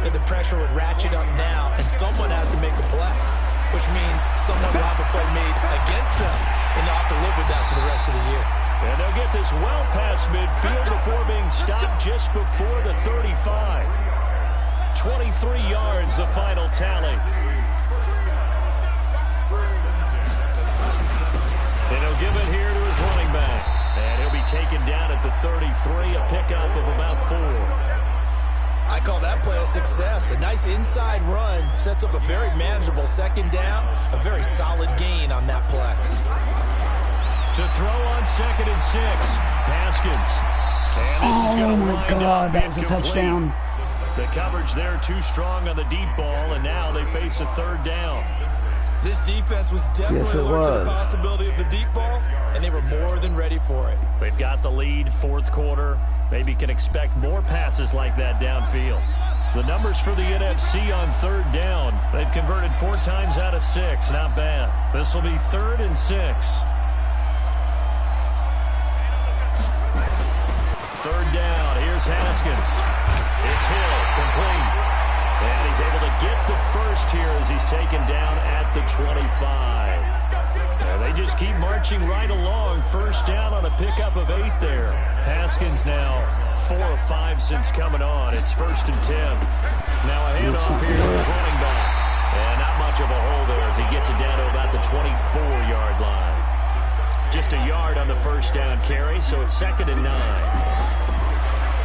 that the pressure would ratchet up now and someone has to make a play, which means someone will have a play made against them and they'll have to live with that for the rest of the year. And they'll get this well past midfield before being stopped just before the 35. 23 yards, the final tally. And he'll give it here to his running back. And he'll be taken down at the 33, a pickup of about 4. I call that play a success. A nice inside run sets up a very manageable second down, a very solid gain on that play. To throw on 2nd and 6, Haskins. And this is going to wind up that was a incomplete. touchdown. The coverage there too strong on the deep ball, and now they face a 3rd down. This defense was definitely alert to the possibility of the deep ball, and they were more than ready for it. They've got the lead, 4th quarter. Maybe can expect more passes like that downfield. The numbers for the NFC on 3rd down. They've converted 4 times out of 6. Not bad. This will be 3rd and 6. 3rd down. Here's Haskins. It's Hill, complete. And he's able to get the first here as he's taken down at the 25. And they just keep marching right along. 1st down on a pickup of 8 there. Haskins now 4 of 5 since coming on. It's 1st and 10. Now a handoff here to his running back. And not much of a hole there as he gets it down to about the 24-yard line. Just a yard on the 1st down carry, so it's 2nd and 9.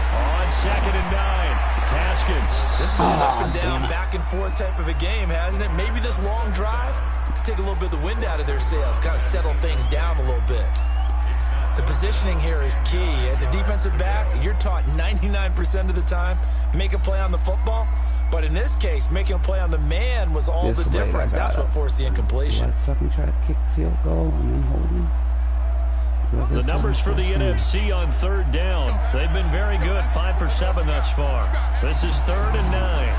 On 2nd and 9, Haskins. This has been an up and down, back and forth type of a game, hasn't it? Maybe this long drive take a little bit of the wind out of their sails, kind of settle things down a little bit. The positioning here is key. As a defensive back, you're taught 99% of the time, make a play on the football. But in this case, making a play on the man was all the difference. That's what forced the incompletion. Fucking try to kick field goal and then hold him. The numbers for the NFC on 3rd down. They've been very good, 5 for 7 thus far. This is 3rd and 9.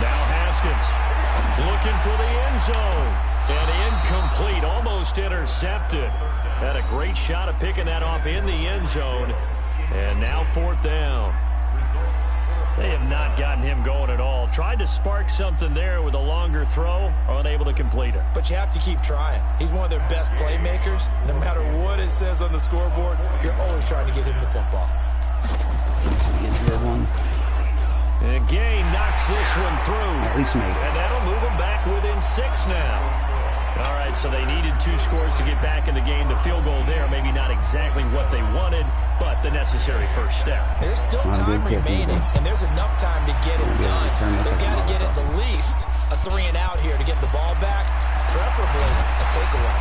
Now Haskins looking for the end zone. And incomplete, almost intercepted. Had a great shot at picking that off in the end zone. And now 4th down. They have not gotten him going at all. Tried to spark something there with a longer throw, unable to complete it. But you have to keep trying. He's one of their best playmakers. No matter what it says on the scoreboard, you're always trying to get him the football. And Gay knocks this one through. At least made it. And that'll move them back within 6 now. All right, so they needed 2 scores to get back in the game. The field goal there, maybe not exactly what they wanted, but the necessary first step. There's still time remaining, and there's enough time to get it done. They've got to get at the least a 3-and-out here to get the ball back, preferably a takeaway.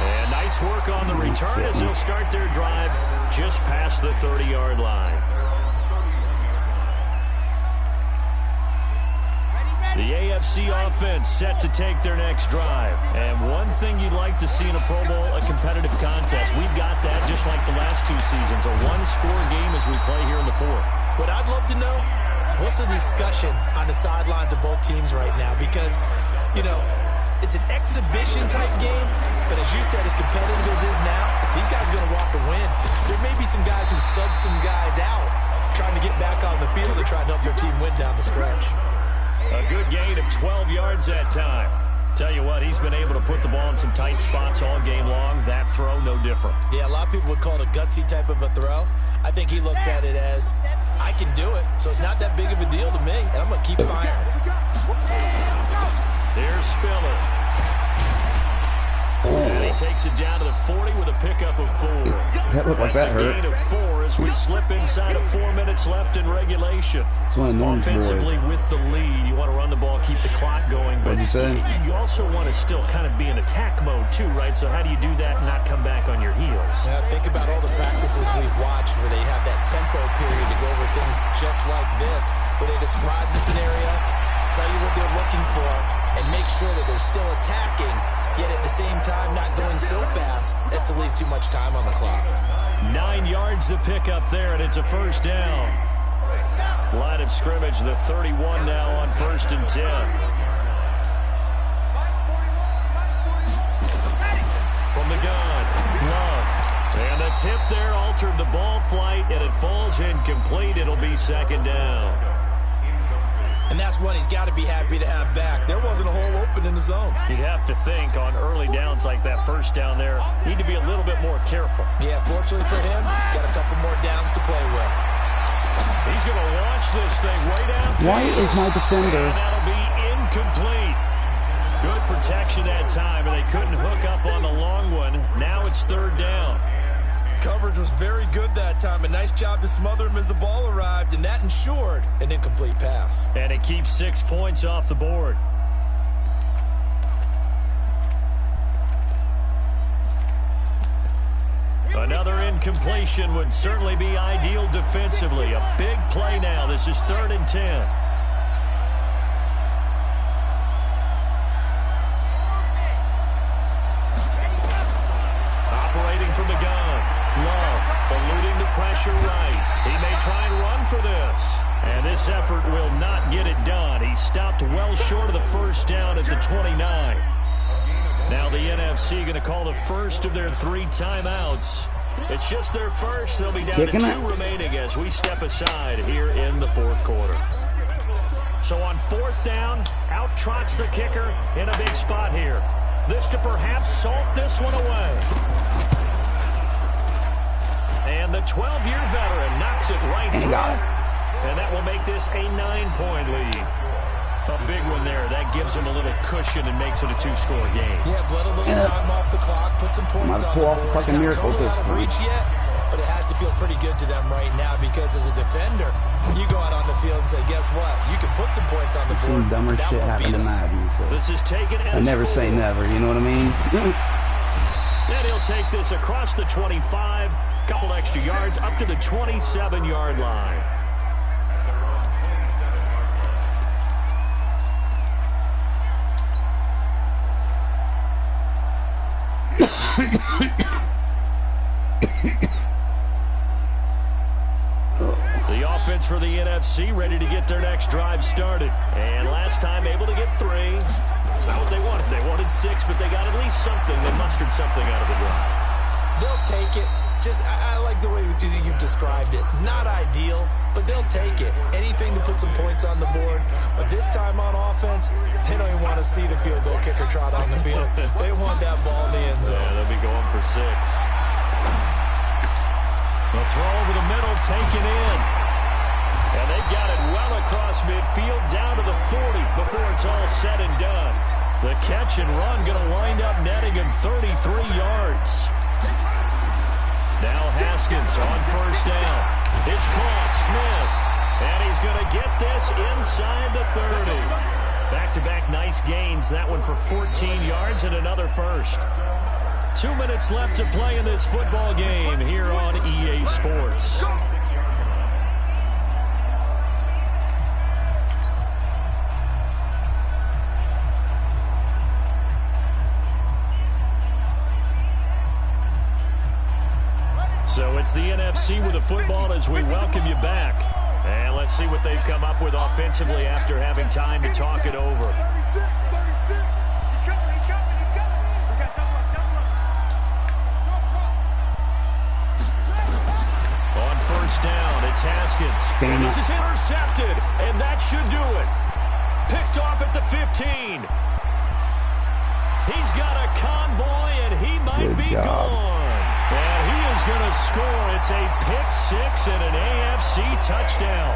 And nice work on the return as they'll start their drive just past the 30-yard line. The AFC offense set to take their next drive. And one thing you'd like to see in a Pro Bowl, a competitive contest. We've got that just like the last 2 seasons. A one-score game as we play here in the 4th. What I'd love to know, what's the discussion on the sidelines of both teams right now? Because, you know, it's an exhibition-type game, but as you said, as competitive as it is now, these guys are going to walk to win. There may be some guys who sub some guys out, trying to get back on the field and try to help their team win down the stretch. A good gain of 12 yards that time. Tell you what, he's been able to put the ball in some tight spots all game long. That throw, no different. Yeah, a lot of people would call it a gutsy type of a throw. I think he looks at it as, I can do it, so it's not that big of a deal to me, and I'm going to keep firing. Here's Spiller. And he takes it down to the 40 with a pickup of 4. That looked like that hurt. That's a gain of 4 as we slip inside of 4 minutes left in regulation. Offensively with the lead, you want to run the ball, keep the clock going, but you also want to still kind of be in attack mode too, right? So how do you do that and not come back on your heels? Yeah, think about all the practices we've watched where they have that tempo period to go over things just like this, where they describe the scenario, tell you what they're looking for, and make sure that they're still attacking, yet at the same time not going so fast as to leave too much time on the clock. 9 yards to pick up there, and it's a 1st down. Line of scrimmage, the 31 now on 1st and 10. From the gun, Love. And the tip there altered the ball flight, and it falls incomplete. It'll be 2nd down. And that's one he's got to be happy to have back. There wasn't a hole open in the zone. You'd have to think on early downs like that 1st down there, need to be a little bit more careful. Yeah, fortunately for him, got a couple more downs to play with. He's going to launch this thing right out. Why is my defender? And that'll be incomplete. Good protection that time, and they couldn't hook up on the long one. Now it's 3rd down. Coverage was very good that time. A nice job to smother him as the ball arrived, and that ensured an incomplete pass. And it keeps 6 points off the board. Another incompletion would certainly be ideal defensively. A big play now. This is 3rd and 10. Operating from the gun. Love eluding the pressure right. He may try and run for this. And this effort will not get it done. He stopped well short of the 1st down at the 29. Now the NFC going to call the first of their 3 timeouts. It's just their first. They'll be down to 2 remaining as we step aside here in the 4th quarter. So on 4th down, out trots the kicker in a big spot here. This to perhaps salt this one away. And the 12-year veteran knocks it right through. And that will make this a 9-point lead. A big one there. That gives him a little cushion and makes it a 2-score game. Yeah, bled a little time off the clock, put some points on the board. It's not totally out of reach yet, but it has to feel pretty good to them right now because as a defender, you go out on the field and say, guess what? You can put some points on the board. Seen dumber shit happen to Madden. So this is taken as I never say never, you know what I mean? Then he'll take this across the 25, couple extra yards, up to the 27-yard line. The offense for the NFC ready to get their next drive started. And last time able to get 3. It's not what they wanted. They wanted 6, but they got at least something. They mustered something out of the drive. They'll take it. I like the way you've described it. Not ideal, but they'll take it. Anything to put some points on the board. But this time on offense, they don't even want to see the field goal kicker trot on the field. They want that ball in the end zone. Yeah, they'll be going for 6. The throw over the middle, taken in. And they've got it well across midfield, down to the 40 before it's all said and done. The catch and run going to wind up netting him 33 yards. Now Haskins on first down. It's caught, Smith. And he's going to get this inside the 30. Back-to-back nice gains. That one for 14 yards and another first. 2 minutes left to play in this football game here on EA Sports. So it's the NFC with the football as we welcome you back. And let's see what they've come up with offensively after having time to talk it over. 36. He's coming. We got double up. On first down, it's Haskins. And this is intercepted, and that should do it. Picked off at the 15. He's got a convoy, and he might be gone. And he is going to score. It's a pick 6 and an AFC touchdown.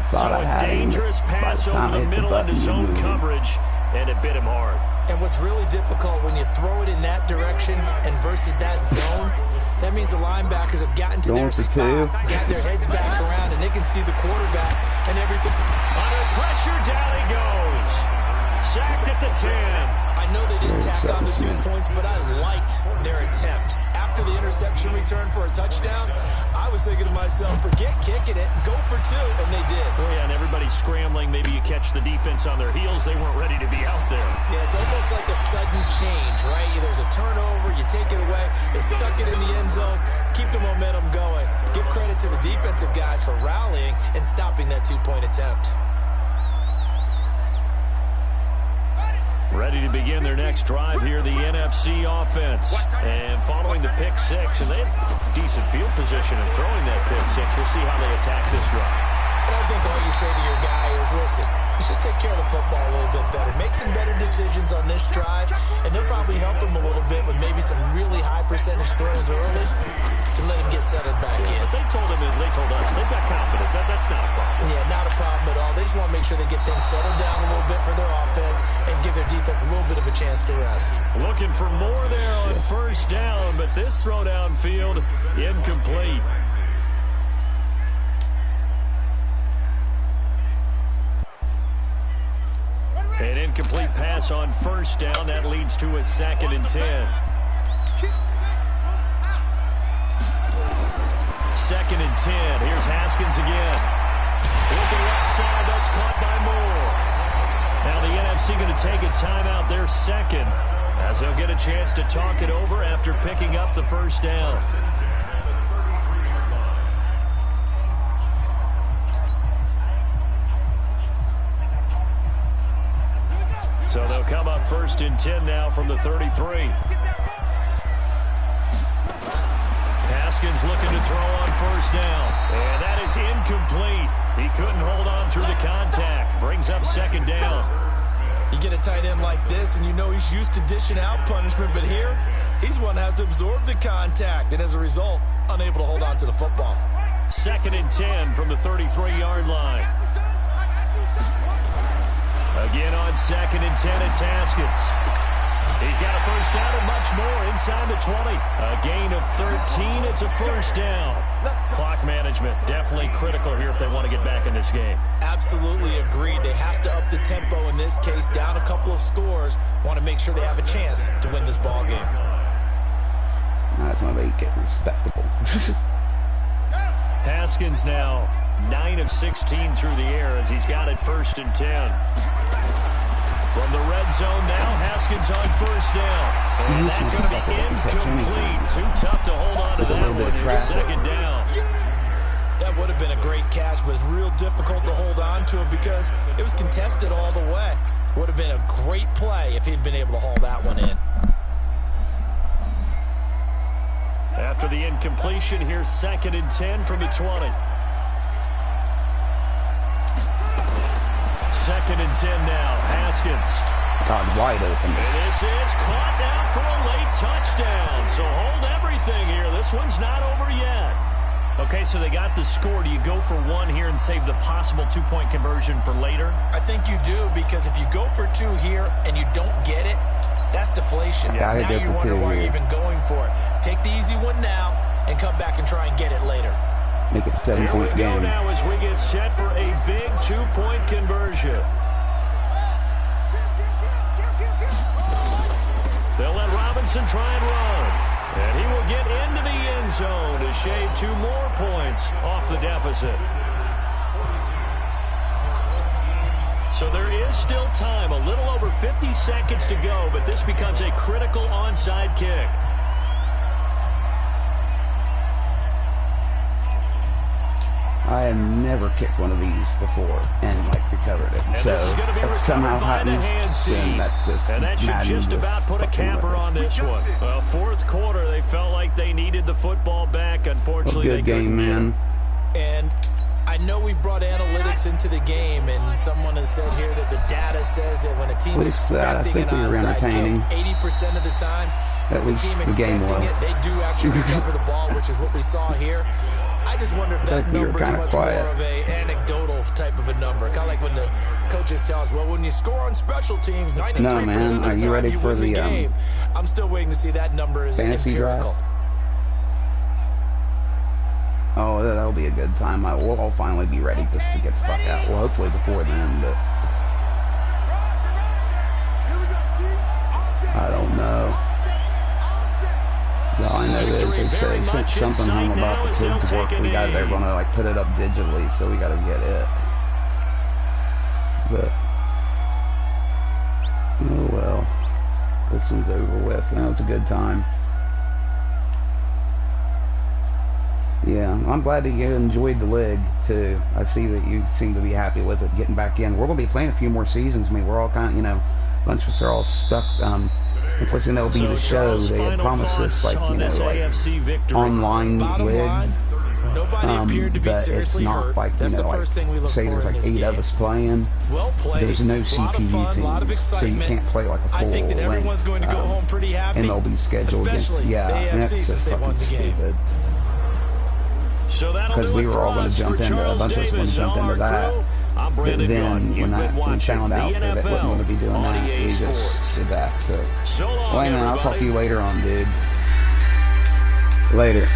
So a dangerous pass over the middle into zone coverage, and it bit him hard. And what's really difficult when you throw it in that direction and versus that zone, that means the linebackers have gotten to their spot, got their heads back around, and they can see the quarterback and everything. Under pressure, down he goes. Sacked at the 10. I know they didn't tack on the 2 points, but I liked their attempt. After the interception return for a touchdown, I was thinking to myself, forget kicking it, go for 2, and they did. Oh, yeah, and everybody's scrambling. Maybe you catch the defense on their heels. They weren't ready to be out there. Yeah, it's almost like a sudden change, right? There's a turnover, you take it away, they stuck it in the end zone, keep the momentum going. Give credit to the defensive guys for rallying and stopping that 2-point attempt. Ready to begin their next drive here, the NFC offense. And following the pick 6, and they have decent field position in throwing that pick 6. We'll see how they attack this drive. And I think all you say to your guy is, listen, let's just take care of the football a little bit better. Make some better decisions on this drive, and they'll probably help him a little bit with maybe some really high percentage throws early to let him get settled back in. But they told us, they've got confidence. That's not a problem. Yeah, not a problem at all. They just want to make sure they get things settled down a little bit for their offense and give their defense a little bit of a chance to rest. Looking for more there on first down, but this throw downfield, incomplete. An incomplete pass on first down. That leads to a 2nd and 10. 2nd and 10. Here's Haskins again. Looking left side. That's caught by Moore. Now the NFC going to take a timeout, their second, as they'll get a chance to talk it over after picking up the first down. So they'll come up 1st and 10 now from the 33. Haskins looking to throw on first down. And that is incomplete. He couldn't hold on through the contact. Brings up 2nd down. You get a tight end like this, and you know he's used to dishing out punishment, but here, he's one that has to absorb the contact, and as a result, unable to hold on to the football. 2nd and 10 from the 33-yard line. Again on 2nd and 10, it's Haskins. He's got a first down and much more inside the 20. A gain of 13. It's a first down. Clock management definitely critical here if they want to get back in this game. Absolutely agreed. They have to up the tempo in this case, down a couple of scores. Want to make sure they have a chance to win this ball game. That's why they get respectable. Haskins now 9 of 16 through the air as he's got it 1st and 10. From the red zone now, Haskins on first down. And that's going to be incomplete. Too tough to hold on to that one. It's 2nd down. That would have been a great catch, but it's real difficult to hold on to it because it was contested all the way. Would have been a great play if he'd been able to haul that one in. After the incompletion, here's 2nd and 10 from the 20. 2nd and 10 now. Haskins. God, wide open. And this is caught down for a late touchdown. So hold everything here. This one's not over yet. Okay, so they got the score. Do you go for one here and save the possible 2-point conversion for later? I think you do, because if you go for 2 here and you don't get it, that's deflation. Yeah, now you wonder why you're even going for it. Take the easy one now and come back and try and get it later. Make it a 7-point game. Here we go now as we get set for a big 2-point conversion. They'll let Robinson try and run. And he will get into the end zone to shave 2 more points off the deficit. So there is still time, a little over 50 seconds to go, but this becomes a critical onside kick. I have never kicked one of these before and recovered it. And so this is going to be if somehow happens, then that's just and that should just about put a capper on this one. Well, 4th quarter, they felt like they needed the football back. Unfortunately, good game, man. And I know we brought analytics into the game, and someone has said here that the data says that when a team's expecting an onside kick, 80% of the time, at least the game was. They do actually recover the ball, which is what we saw here. I just wonder if that number is much more of a anecdotal type of a number. Kind of like when the coaches tell us, well, when you score on special teams, 93% of the time you win the game. I'm still waiting to see that number is empirical. Oh, that'll be a good time. We'll all finally be ready just to get the fuck out. Well, hopefully before then, but I don't know. All I know is they say something home about the kids' work. They're going to like put it up digitally, so we got to get it. But oh well, this one's over with. Now it's a good time. Yeah, I'm glad that you enjoyed the league too. I see that you seem to be happy with it, getting back in. We're going to be playing a few more seasons. I mean, we're all kind of, a bunch of us are all stuck. Plus, it'll be the show. They had promised us, like, like online league. But it's not like, like, say there's like 8 of us playing. There's no CPU teams, so you can't play like a full length MLB schedule against, and that's just fucking stupid. Because we were all going to jump into, a bunch of us were going to jump into that. But then when we found out that it wasn't going to be doing that, we just did that. So, well, man, I'll talk to you later on, dude. Later.